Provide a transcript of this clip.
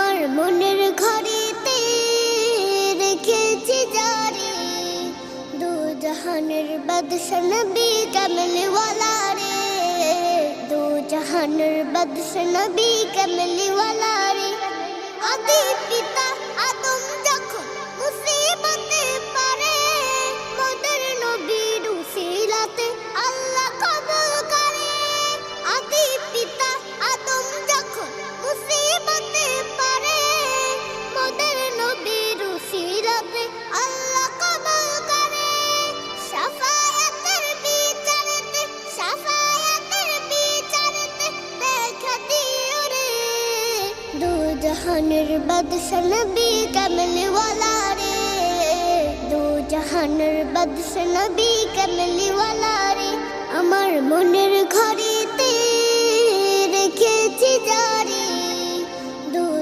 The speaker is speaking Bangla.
আমার মনের ঘরেতে রেখেছি জারি, দু জাহানের বাদশা নবী কামলি ওয়ালা রে, দু জাহানের বাদশা নবী কামলি ওয়ালা রে। আদি পিতা আদম যখন মুসিবতে পারে, মোদের নবীর উসিলাতে আল্লাহ কবুল করে। আদি পিতা আদম যখন মুসিবতে পারে, মোদের নবীর উসিলাতে আল্লাহ কবুল করে। শাফায়াতের বিচারেতে, শাফায়াতের বিচারেতে দেখা দিও রে, দু জাহানের বাদশা নবী কামলি ওয়ালা রে, দু জাহানের বাদশা নবী কামলি ওয়ালা রে। আমার মনের ঘরে